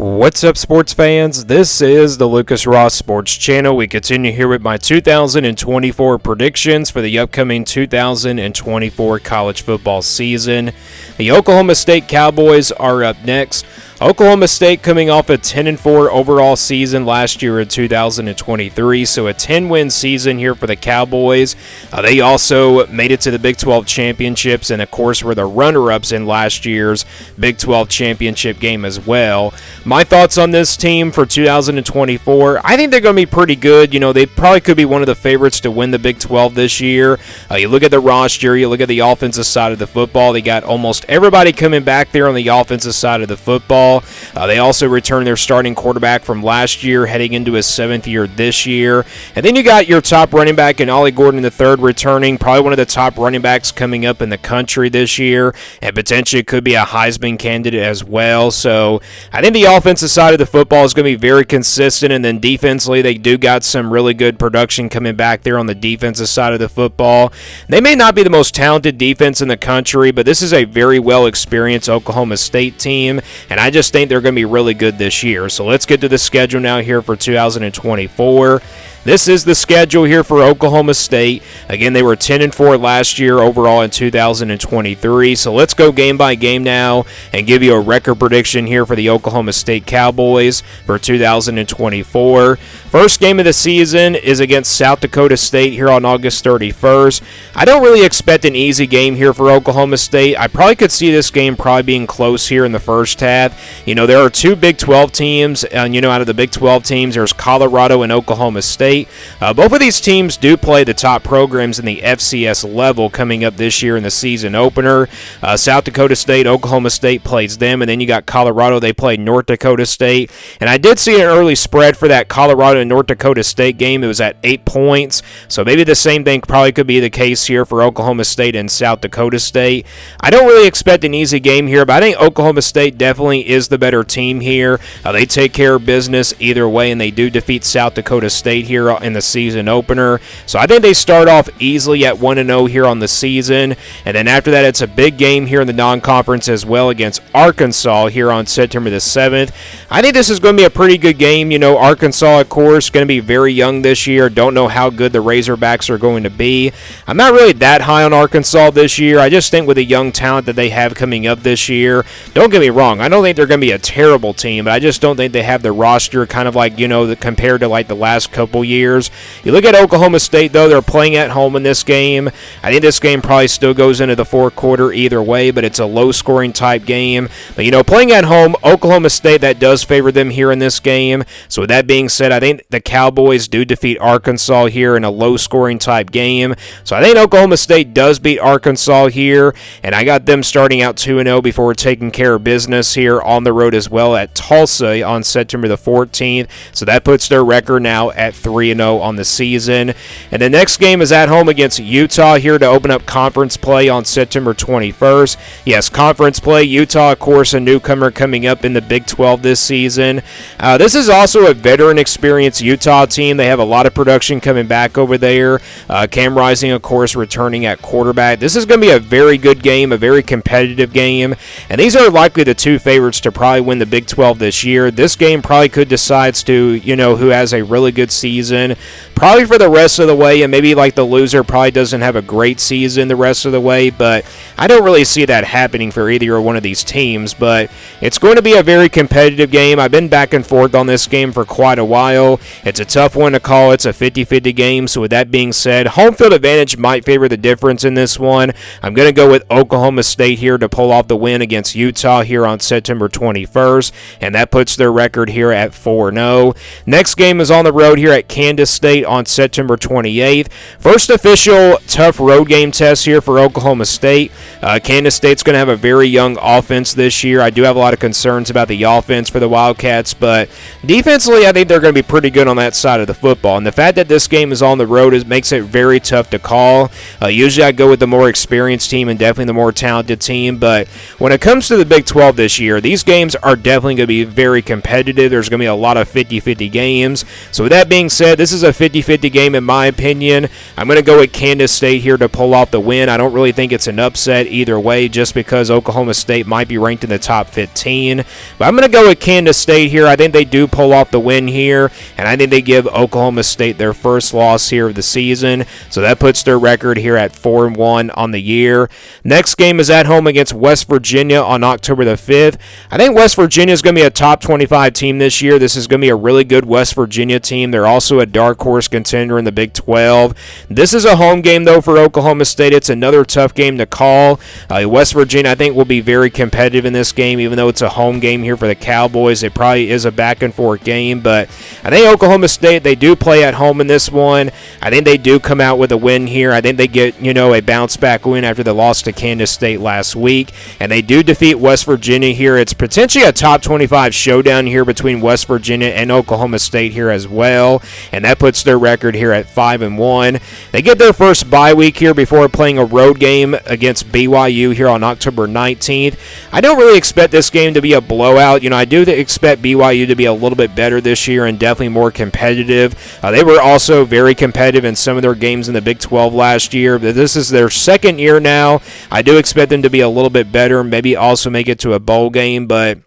What's up, sports fans? This is the Lucas Ross Sports Channel. We continue here with my 2024 predictions for the upcoming 2024 college football season. The Oklahoma State Cowboys are up next. Oklahoma State coming off a 10-4 overall season last year in 2023, so a 10-win season here for the Cowboys. They also made it to the Big 12 championships and, of course, were the runner-ups in last year's Big 12 championship game as well. My thoughts on this team for 2024, I think they're going to be pretty good. You know, they probably could be one of the favorites to win the Big 12 this year. You look at the roster, you look at the offensive side of the football, they got almost everybody coming back there on the offensive side of the football. They also returned their starting quarterback from last year, heading into his 7th year this year. And then you got your top running back in Ollie Gordon III returning, probably one of the top running backs coming up in the country this year, and potentially could be a Heisman candidate as well. So I think the offensive side of the football is going to be very consistent, and then defensively, they do got some really good production coming back there on the defensive side of the football. They may not be the most talented defense in the country, but this is a very well-experienced Oklahoma State team, and I just think they're going to be really good this year. So let's get to the schedule now here for 2024. This is the schedule here for Oklahoma State. Again, they were 10-4 last year overall in 2023. So let's go game by game now and give you a record prediction here for the Oklahoma State Cowboys for 2024. First game of the season is against South Dakota State here on August 31st. I don't really expect an easy game here for Oklahoma State. I probably could see this game probably being close here in the first half. You know, there are two Big 12 teams, and out of the Big 12 teams, there's Colorado and Oklahoma State. Both of these teams do play the top programs in the FCS level coming up this year in the season opener. South Dakota State, Oklahoma State plays them, and then you got Colorado. They play North Dakota State. And I did see an early spread for that Colorado and North Dakota State game. It was at 8 points. So maybe the same thing probably could be the case here for Oklahoma State and South Dakota State. I don't really expect an easy game here, but I think Oklahoma State definitely is the better team here. They take care of business either way, and they do defeat South Dakota State here in the season opener. So I think they start off easily at 1-0 here on the season, and then after that it's a big game here in the non-conference as well against Arkansas here on September the 7th. I think this is going to be a pretty good game. Arkansas, of course, going to be very young this year. Don't know how good the Razorbacks are going to be. I'm not really that high on Arkansas this year. I just think with the young talent that they have coming up this year, don't get me wrong, I don't think they're going to be a terrible team, but I just don't think they have the roster kind of like, compared to like the last couple years. You look at Oklahoma State, though, they're playing at home in this game. I think this game probably still goes into the fourth quarter either way, but it's a low-scoring type game. But, playing at home, Oklahoma State, that does favor them here in this game. So with that being said, I think the Cowboys do defeat Arkansas here in a low-scoring type game. So I think Oklahoma State does beat Arkansas here, and I got them starting out 2-0 before taking care of business here on the road as well at Tulsa on September the 14th. So that puts their record now at 3-0 on the season. And the next game is at home against Utah here to open up conference play on September 21st. Yes, conference play. Utah, of course, a newcomer coming up in the Big 12 this season. This is also a veteran experienced Utah team. They have a lot of production coming back over there. Cam Rising, of course, returning at quarterback. This is going to be a very good game, a very competitive game. And these are likely the two favorites to probably win the Big 12 this year. This game probably could decide to, who has a really good season. Probably for the rest of the way, and maybe like the loser probably doesn't have a great season the rest of the way, but I don't really see that happening for either one of these teams. But it's going to be a very competitive game. I've been back and forth on this game for quite a while. It's a tough one to call. It's a 50-50 game. So with that being said, home field advantage might favor the difference in this one. I'm going to go with Oklahoma State here to pull off the win against Utah here on September 21st, and that puts their record here at 4-0. Next game is on the road here at Kansas State on September 28th. First official tough road game test here for Oklahoma State. Kansas State's going to have a very young offense this year. I do have a lot of concerns about the offense for the Wildcats, but defensively, I think they're going to be pretty good on that side of the football. And the fact that this game is on the road makes it very tough to call. Usually I go with the more experienced team and definitely the more talented team, but when it comes to the Big 12 this year, these games are definitely going to be very competitive. There's going to be a lot of 50-50 games. So with that being said, said, this is a 50-50 game in my opinion. I'm going to go with Kansas State here to pull off the win. I don't really think it's an upset either way just because Oklahoma State might be ranked in the top 15. But I'm going to go with Kansas State here. I think they do pull off the win here, and I think they give Oklahoma State their first loss here of the season. So that puts their record here at 4-1 on the year. Next game is at home against West Virginia on October the 5th. I think West Virginia is going to be a top 25 team this year. This is going to be a really good West Virginia team. They're also a dark horse contender in the Big 12. This is a home game, though, for Oklahoma State. It's another tough game to call. West Virginia, I think, will be very competitive in this game, even though it's a home game here for the Cowboys. It probably is a back-and-forth game, but I think Oklahoma State, they do play at home in this one. I think they do come out with a win here. I think they get, a bounce-back win after the loss to Kansas State last week, and they do defeat West Virginia here. It's potentially a top 25 showdown here between West Virginia and Oklahoma State here as well, and that puts their record here at 5-1. They get their first bye week here before playing a road game against BYU here on October 19th. I don't really expect this game to be a blowout. I do expect BYU to be a little bit better this year and definitely more competitive. They were also very competitive in some of their games in the Big 12 last year, but this is their second year now. I do expect them to be a little bit better, maybe also make it to a bowl game, but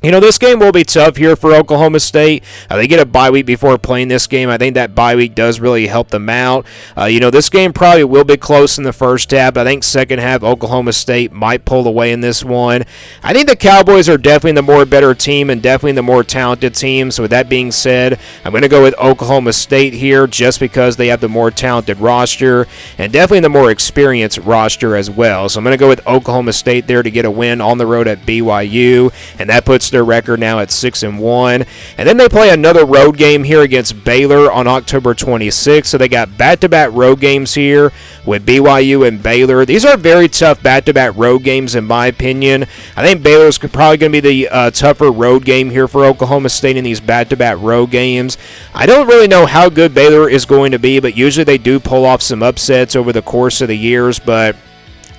this game will be tough here for Oklahoma State. They get a bye week before playing this game. I think that bye week does really help them out. This game probably will be close in the first half. I think second half, Oklahoma State might pull away in this one. I think the Cowboys are definitely the more better team and definitely the more talented team. So with that being said, I'm going to go with Oklahoma State here just because they have the more talented roster and definitely the more experienced roster as well. So I'm going to go with Oklahoma State there to get a win on the road at BYU, and that puts their record now at 6-1. And then they play another road game here against Baylor on October 26th. So they got back-to-back road games here with BYU and Baylor. These are very tough back-to-back road games in my opinion. I think Baylor's probably going to be the tougher road game here for Oklahoma State in these back-to-back road games. I don't really know how good Baylor is going to be, but usually they do pull off some upsets over the course of the years, but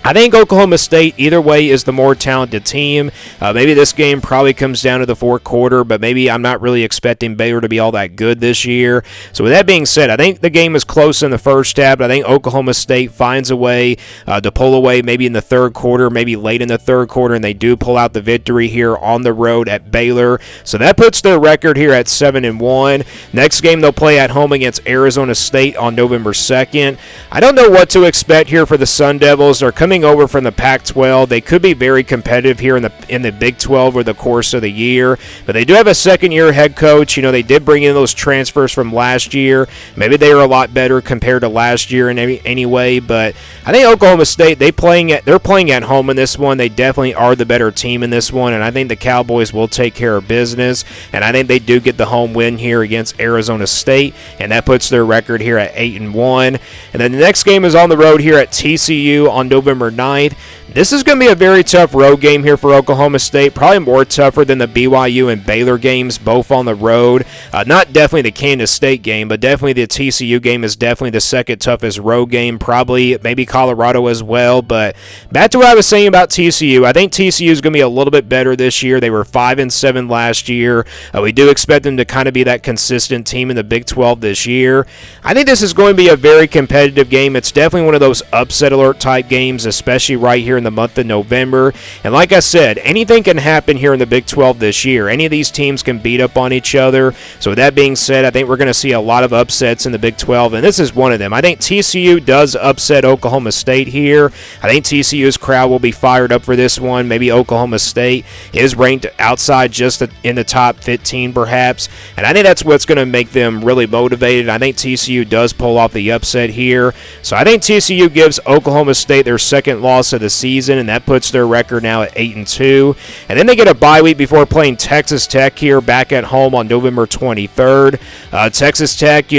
I think Oklahoma State, either way, is the more talented team. Maybe this game probably comes down to the fourth quarter, but maybe I'm not really expecting Baylor to be all that good this year. So with that being said, I think the game is close in the first half, but I think Oklahoma State finds a way to pull away maybe in the third quarter, maybe late in the third quarter, and they do pull out the victory here on the road at Baylor. So that puts their record here at 7-1. Next game they'll play at home against Arizona State on November 2nd. I don't know what to expect here for the Sun Devils. They're coming over from the Pac-12. They could be very competitive here in the Big 12 over the course of the year, but they do have a second-year head coach. They did bring in those transfers from last year. Maybe they are a lot better compared to last year in anyway, but I think Oklahoma State, they're playing at home in this one. They definitely are the better team in this one, and I think the Cowboys will take care of business, and I think they do get the home win here against Arizona State, and that puts their record here at 8-1. And then the next game is on the road here at TCU on November 9th. This is going to be a very tough road game here for Oklahoma State, probably more tougher than the BYU and Baylor games, both on the road. Not definitely the Kansas State game, but definitely the TCU game is definitely the second toughest road game, probably maybe Colorado as well. But back to what I was saying about TCU, I think TCU is going to be a little bit better this year. They were 5-7 last year. We do expect them to kind of be that consistent team in the Big 12 this year. I think this is going to be a very competitive game. It's definitely one of those upset alert type games, especially right here in the month of November. And like I said, anything can happen here in the Big 12 this year. Any of these teams can beat up on each other. So with that being said, I think we're going to see a lot of upsets in the Big 12, and this is one of them. I think TCU does upset Oklahoma State here. I think TCU's crowd will be fired up for this one. Maybe Oklahoma State is ranked outside just in the top 15 perhaps, and I think that's what's going to make them really motivated. I think TCU does pull off the upset here. So I think TCU gives Oklahoma State their second loss of the season, and that puts their record now at 8-2. And then they get a bye week before playing Texas Tech here back at home on November 23rd. Texas Tech,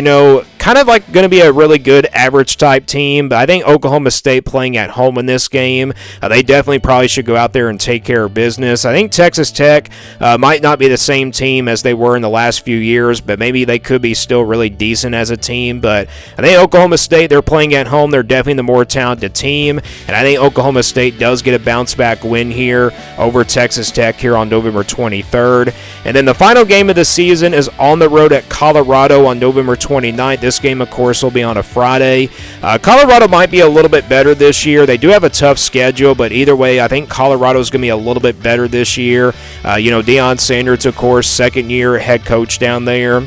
kind of like going to be a really good average type team, but I think Oklahoma State playing at home in this game, they definitely probably should go out there and take care of business. I think Texas Tech might not be the same team as they were in the last few years, but maybe they could be still really decent as a team. But I think Oklahoma State, they're playing at home. They're definitely the more talented team, and I think Oklahoma State does get a bounce-back win here over Texas Tech here on November 23rd. And then the final game of the season is on the road at Colorado on November 29th. This game, of course, will be on a Friday. Colorado might be a little bit better this year. They do have a tough schedule, but either way, I think Colorado's going to be a little bit better this year. Deion Sanders, of course, second-year head coach down there.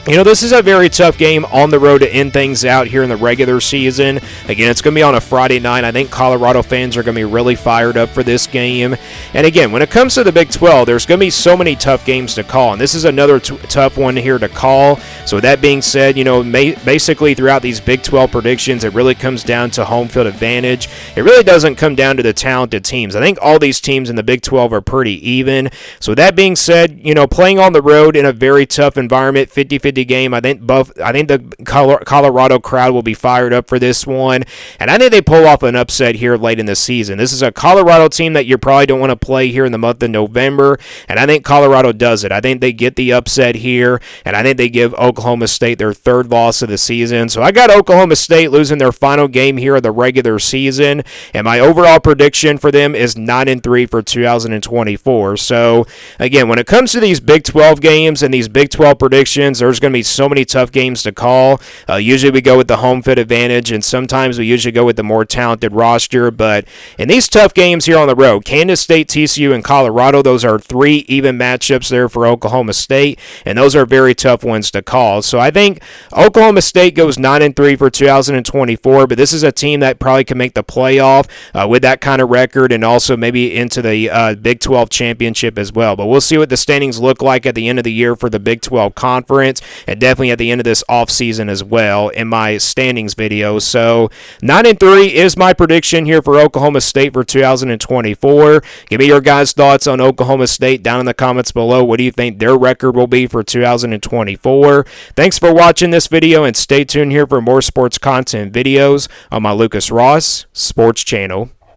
This is a very tough game on the road to end things out here in the regular season. Again, it's going to be on a Friday night. I think Colorado fans are going to be really fired up for this game. And again, when it comes to the Big 12, there's going to be so many tough games to call, and this is another tough one here to call. So with that being said, basically throughout these Big 12 predictions, it really comes down to home field advantage. It really doesn't come down to the talented teams. I think all these teams in the Big 12 are pretty even. So with that being said, playing on the road in a very tough environment, 50-50 game. I think the Colorado crowd will be fired up for this one, and I think they pull off an upset here late in the season. This is a Colorado team that you probably don't want to play here in the month of November, and I think Colorado does it. I think they get the upset here, and I think they give Oklahoma State their third loss of the season. So I got Oklahoma State losing their final game here of the regular season, and my overall prediction for them is 9-3 for 2024. So again, when it comes to these Big 12 games and these Big 12 predictions, there's going to be so many tough games to call. Usually we go with the home field advantage, and sometimes we usually go with the more talented roster. But in these tough games here on the road, Kansas State, TCU, and Colorado, those are three even matchups there for Oklahoma State, and those are very tough ones to call. So I think Oklahoma State goes 9-3 for 2024, but this is a team that probably can make the playoff with that kind of record, and also maybe into the Big 12 championship as well. But we'll see what the standings look like at the end of the year for the Big 12 conference, and definitely at the end of this offseason as well in my standings video. So 9-3 is my prediction here for Oklahoma State for 2024. Give me your guys' thoughts on Oklahoma State down in the comments below. What do you think their record will be for 2024? Thanks for watching this video, and stay tuned here for more sports content videos on my Lucas Ross Sports channel.